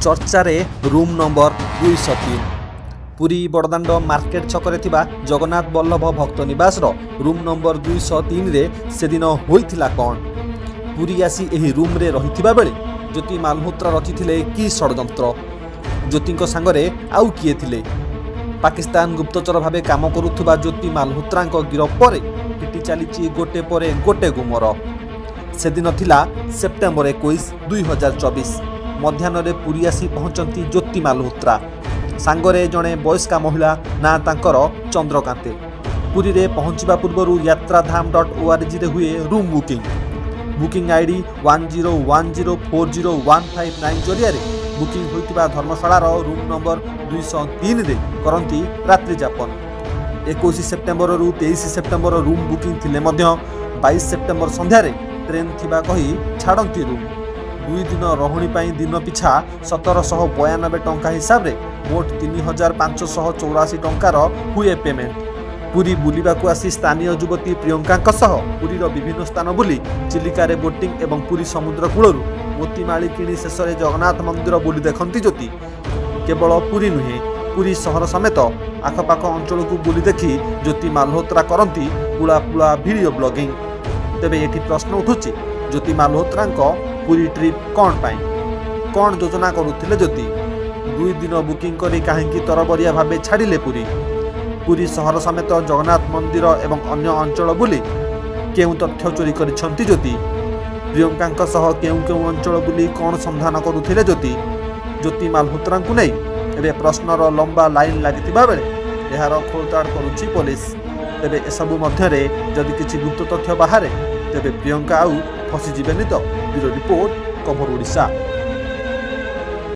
चर्चारे room number 203 Puri Badadanda market छकरे थिबा जगन्नाथ बल्लभ भक्त निवास रूम नंबर 203 रे से दिन होइथिला कोन। पुरी आसी एही रूम रे रहिथिबा बेले ज्योति मालहोत्रा रचिथिले कि षडयंत्र। ज्योतिंको सांगरे आउ किए थिले। पाकिस्तान गुप्तचर भावे काम करुथुबा ज्योति मालहोत्रांको गिरफ परे पिटी चलीची गोटे परे गोटे गुमर। से दिन थिला सेप्टेम्बर 21 2024 मध्याह्न पुरी आसी पहुंचती ज्योति मालहोत्रा सांगरे जड़े वयस्का महिला ना तांकर चंद्रकांते। पुरी रे पहुंचवा पूर्व यात्राधाम.org रे हुए रूम बुकिंग आईडी 1010401559 जरिया बुकिंग होइतिबा धर्मशालार रूम नंबर 203 रे करंती रात्रि जापन। 21 सेप्टेम्बर रु 23 सेप्टेम्बर रूम बुकिंग थिले मध्य 22 सेप्टेम्बर संध्यारे ट्रेन थिबा कही छाड़ती रूम। 2 दिन रहुणी दिन पिछा 1792 टंका हिसाब रे मोट 3584 टंकार हुए पेमेंट। पुरी बुलिबाकू आसी स्थानीय युवती प्रियंका पुरीर विभिन्न स्थान बुली चिलिका रे बोटिंग एवं पुरी समुद्र कूलरू मोतीमाली किणी शेष में जगन्नाथ मंदिर बुली देखती ज्योति केवल पुरी नुहे पुरी सहर समेत आखपाख अंचल को बुली देखी ज्योति मालहोत्रा करती पुला पुला वीडियो ब्लॉगिंग। तेबे एठी प्रश्न उठुची ज्योति मालहोत्रा पुरी ट्रिप कौन पाई कौन योजना करुथिले ज्योति 2 दिन बुकिंग करी काहेकि तरबरिया भावे छाड़िले पुरी सहर समेत जगन्नाथ मंदिर एवं अन्य अंचल बुली केउ तथ्य चोरी करिसंती ज्योति प्रियंका केउ केउ अंचल बुली कौन संधान करुथिले ज्योति मालहोत्रा को नहीं एबे प्रश्नर लंबा लाइन लागितिबा बेले एहार खोलताड़ करुछि पुलिस। तेबे एसबु मध्यरे जदि किछि गुप्त तथ्य बाहरे तेबे प्रियंका आउ फसी जिबेनी तो ब्यूरो रिपोर्ट कभर ओडिशा।